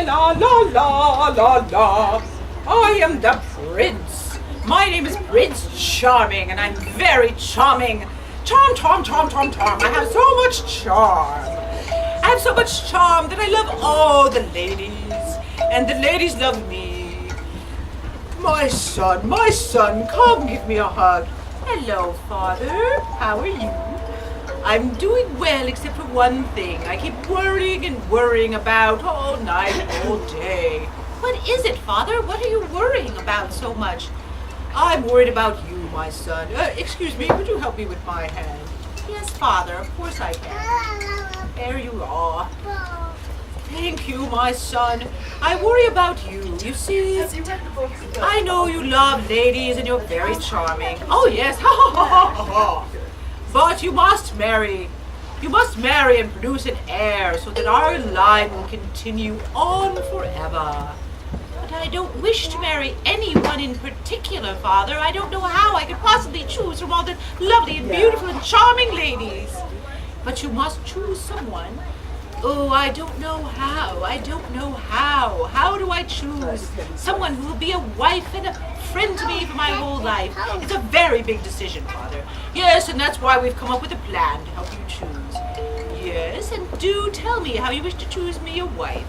la la la la la. I am the prince. My name is Prince Charming, and I'm very charming. Charm, charm, charm, charm, charm. I have so much charm. I have so much charm that I love all the ladies, and the ladies love me. My son, come give me a hug. Hello, Father. How are you? I'm doing well, except for one thing. I keep worrying and worrying about all night, all day. What is it, Father? What are you worrying about so much? I'm worried about you, my son. Excuse me, would you help me with my hand? Yes, Father, of course I can. There you are. Thank you, my son. I worry about you. You see, I know you love ladies and you're very charming. Oh, yes. Ha, ha, ha, ha, ha. But you must marry. You must marry and produce an heir so that our line will continue on forever. But I don't wish to marry anyone in particular, Father. I don't know how I could possibly choose from all the lovely and beautiful and charming ladies. But you must choose someone. Oh, I don't know how. I don't know how. How do I choose someone who will be a wife and a friend to me for my whole life? It's a very big decision, Father. Yes, and that's why we've come up with a plan to help you choose. Yes, and do tell me how you wish to choose me a wife.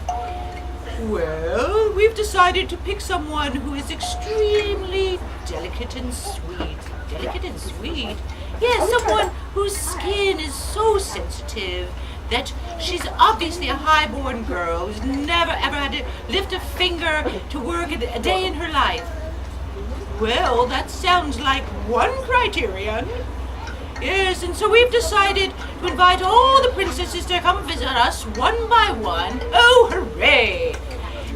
Well, we've decided to pick someone who is extremely delicate and sweet. Delicate and sweet? Yes, someone whose skin is so sensitive that she's obviously a high-born girl who's never ever had to lift a finger to work a day in her life. Well, that sounds like one criterion. Yes, and so we've decided to invite all the princesses to come visit us one by one. Oh, hooray!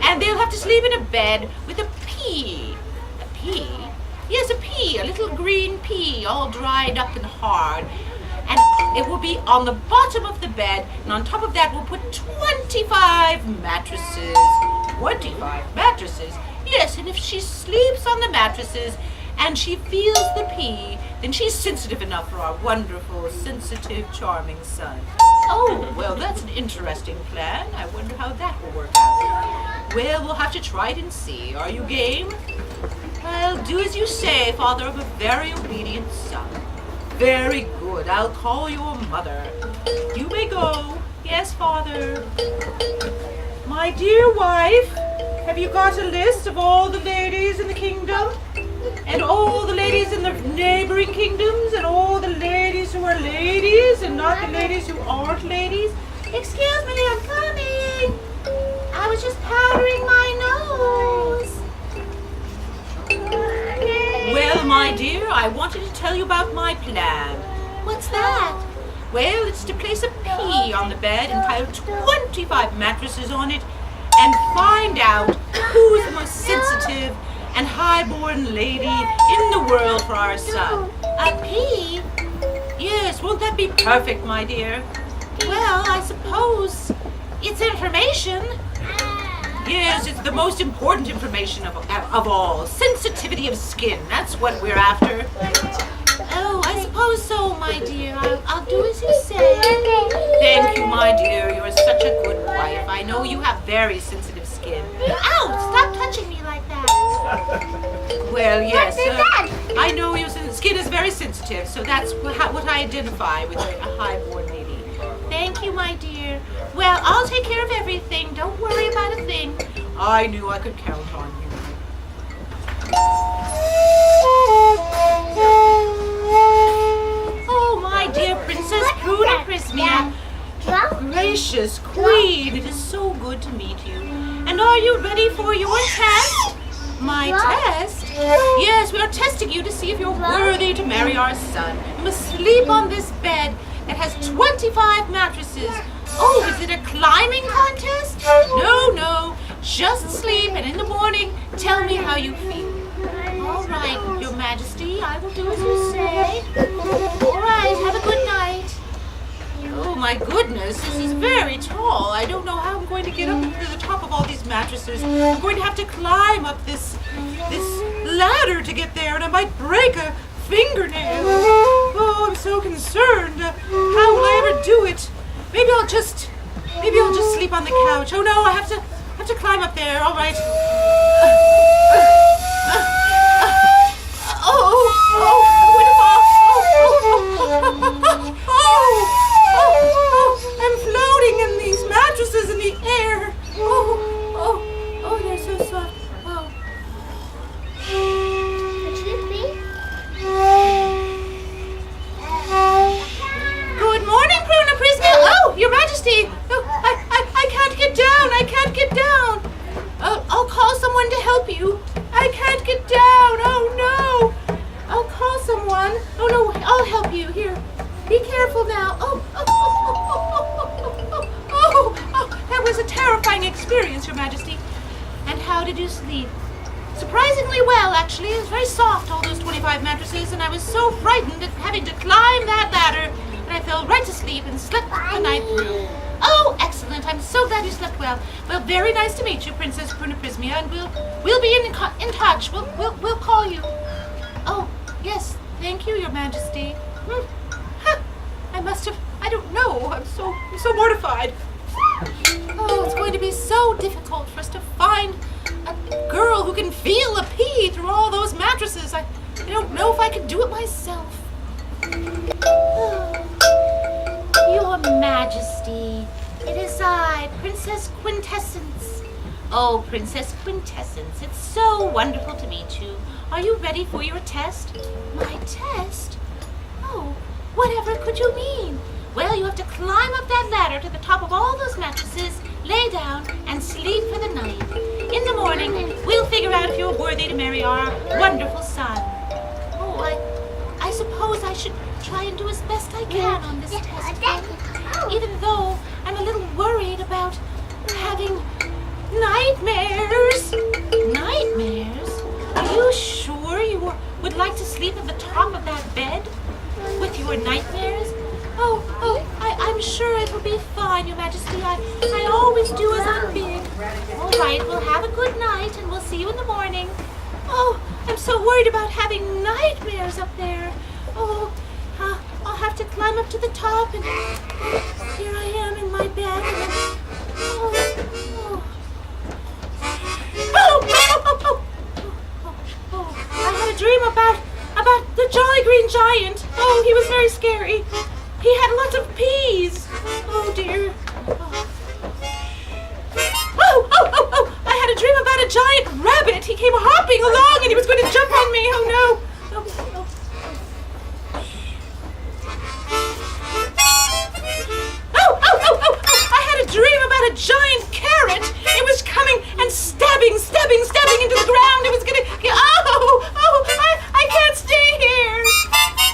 And they'll have to sleep in a bed with a pea. A pea? Yes, a pea, a little green pea, all dried up and hard. And it will be on the bottom of the bed, and on top of that we'll put 25 mattresses. 25 mattresses? Yes, and if she sleeps on the mattresses and she feels the pea, then she's sensitive enough for our wonderful, sensitive, charming son. Oh, well, that's an interesting plan. I wonder how that will work out. Well, we'll have to try it and see. Are you game? I'll do as you say, Father of a very obedient son. Very good. I'll call your mother. You may go. Yes, Father. My dear wife, have you got a list of all the ladies in the kingdom? And all the ladies in the neighboring kingdoms? And all the ladies who are ladies and not the ladies who aren't ladies? Excuse me, I'm coming. I was just powdering my nose. Well, my dear, I wanted to tell you about my plan. What's that? Well, it's to place a pea on the bed and pile 25 mattresses on it and find out who's the most sensitive and high-born lady in the world for our son. A pea? Yes, won't that be perfect, my dear? Well, I suppose it's information. Yes, it's the most important information of all. Sensitivity of skin. That's what we're after. Oh, I suppose so, my dear. I'll do as you say. Thank you, my dear. You're such a good wife. I know you have very sensitive skin. Ow! Stop touching me like that. Well, yes. I know your skin is very sensitive, so that's what I identify with a high-born lady. Thank you, my dear. Well, I'll take care of everything. Don't worry about a thing. I knew I could count on you. Oh, my dear Princess Pruna Prismia. Gracious Queen, it is so good to meet you. And are you ready for your test? My test? Yes, we are testing you to see if you're worthy to marry our son. You must sleep on this bed that has 25 mattresses. Oh, is it a climbing contest? No. Just sleep, and in the morning, tell me how you feel. All right, Your Majesty, I will do as you say. All right, have a good night. Oh, my goodness, this is very tall. I don't know how I'm going to get up to the top of all these mattresses. I'm going to have to climb up this ladder to get there, and I might break a fingernail. Oh, I'm so concerned. How will I ever do it? Maybe I'll just sleep on the couch. Oh no, I have to have to climb up there, all right. I'm floating in these mattresses in the air. Oh, they're so soft. Oh. Good morning, Pruna Prisma. Oh, Your Majesty. Oh, I can't get down. I can't get down. I'll call someone to help you. I can't get down. Oh, no. I'll call someone. Oh, no, I'll help you. Here. Be careful now. Oh, that was a terrifying experience, Your Majesty. And how did you sleep? Surprisingly well, actually. It was very soft, all those 25 mattresses, and I was so frightened at having to climb that ladder, and I fell right to sleep and slept the night through. Oh, excellent. I'm so glad you slept well. Well, very nice to meet you, Princess Prunaprismia, and we'll be in touch. We'll call you. Oh, yes. Thank you, Your Majesty. I don't know. I'm so mortified. Oh, it's going to be so difficult for us to find a girl who can feel a pea through all those mattresses. I don't know if I could do it myself. Your Majesty, it is I, Princess Quintessence. Oh, Princess Quintessence, it's so wonderful to meet you. Are you ready for your test? My test? Oh, whatever could you mean? Well, you have to climb up that ladder to the top of all those mattresses, lay down, and sleep for the night. In the morning, we'll figure out if you're worthy to marry our wonderful son. Oh, I suppose I should try and do as best I can on this test, even though I'm a little worried about having nightmares. Nightmares? Are you sure you would like to sleep at the top of that bed with your nightmares? I'm sure it will be fine, Your Majesty. I always do as I'm bid. All right, we'll have a good night, and we'll see you in the morning. Oh, I'm so worried about having nightmares up there. Oh, I'll have to climb up to the top, and here I am in my bed. And I had a dream about the Jolly Green Giant. Oh, he was very scary. He had lots of peas. Oh, dear. Oh, I had a dream about a giant rabbit. He came hopping along and he was going to jump on me. Oh, no. I had a dream about a giant carrot. It was coming and stabbing into the ground. It was going to... I can't stay here.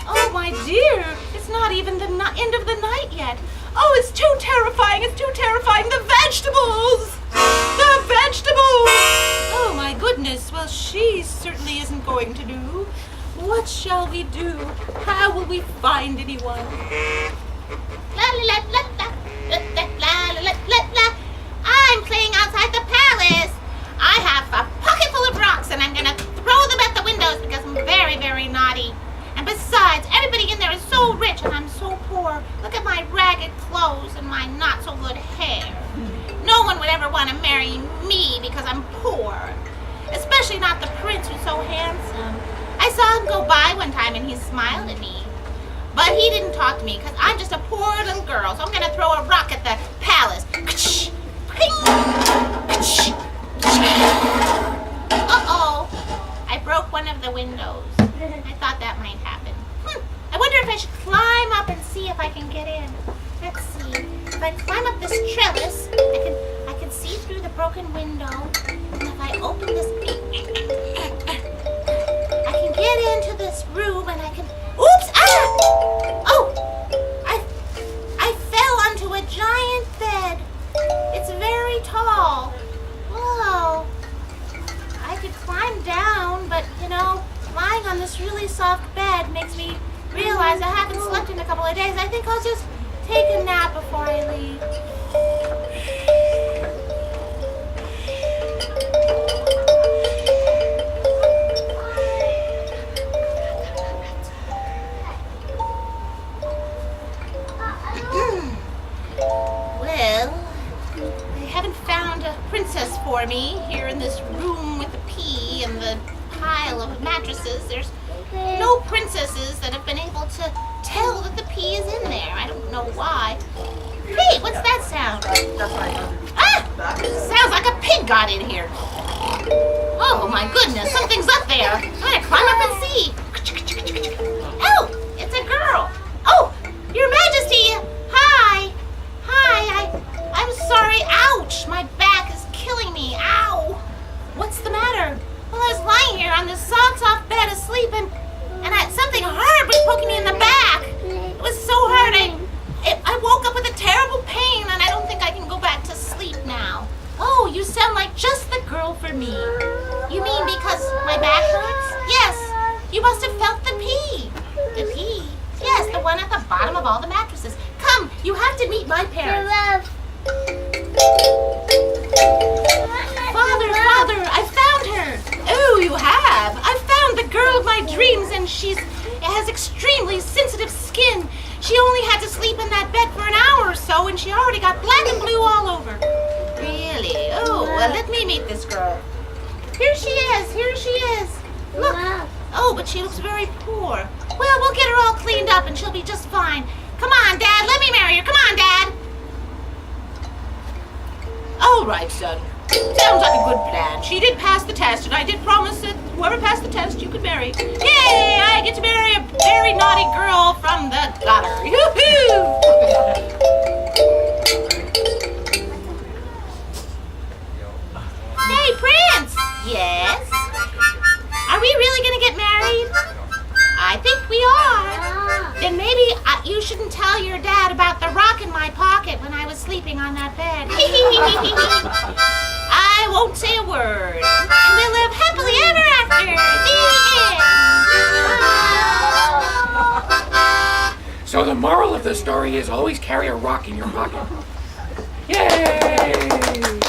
Oh, my dear. It's not even the end of the night yet. Oh, it's too terrifying. It's too terrifying. The vegetables. Oh, my goodness. Well, she certainly isn't going to do. What shall we do? How will we find anyone? I'm playing outside the palace. I have a pocket full of rocks and I'm going to throw them at the windows because I'm very, very naughty. And besides, everybody in there is so rich and I'm so poor. Look at my ragged clothes and my not so good hair. No one would ever want to marry me because I'm poor. Especially not the prince who's so handsome. I saw him go by one time and he smiled at me. But he didn't talk to me because I'm just a poor little girl. So I'm going to throw a rock at the palace. Uh-oh. I broke one of the windows. I thought that might happen. I wonder if I should climb up and see if I can get in. Let's see. If I climb up this trellis, I can see through the broken window. And if I open this, I can get into this room and I can... Oops! Ah! Oh! I fell onto a giant bed. It's very tall. Whoa. I could climb down, but, lying on this really soft bed makes me realize I haven't slept in a couple of days. I think I'll just take a nap before I leave. Well, I haven't found a a princess for me here in this room with the pea and the pile of mattresses. There's no princesses that have been able to tell that the pea is in there. I don't know why. Hey, what's that sound? Ah! Sounds like a pig got in here. Oh my goodness, something's up there. I'm gonna climb up and see. Oh, it's a girl. Oh, Your Majesty. Hi. I'm sorry. Ouch, my back is killing me. Ow. What's the matter? Well, I was lying here on this socks-off bed asleep and something hard was poking me in the back. It was so hard. I woke up with a terrible pain and I don't think I can go back to sleep now. Oh, you sound like just the girl for me. You mean because my back hurts? Yes. You must have felt the pea. The pea? Yes, the one at the bottom of all the mattresses. Come, you have to meet my parents. Father, I found her. Oh, you have? I found the girl of my dreams and she has extremely sensitive skin. She only had to sleep in that bed for an hour or so and she already got black and blue all over. Really? Oh, well, let me meet this girl. Here she is. Look. Oh, but she looks very poor. Well, we'll get her all cleaned up and she'll be just fine. Come on, Dad, let me marry her. Come on, Dad. All right, son. Sounds like a good plan. She did pass the test, and I did promise that whoever passed the test, you could marry. Yay! I get to marry a very naughty girl from the gutter. Yoo-hoo! Hey, Prince! Yes? Are we really going to get married? I think we are. Then maybe you shouldn't tell your dad about the rock in my pocket when I was sleeping on that bed. I won't say a word. And we'll live happily ever after. The end. So the moral of the story is always carry a rock in your pocket. Yay!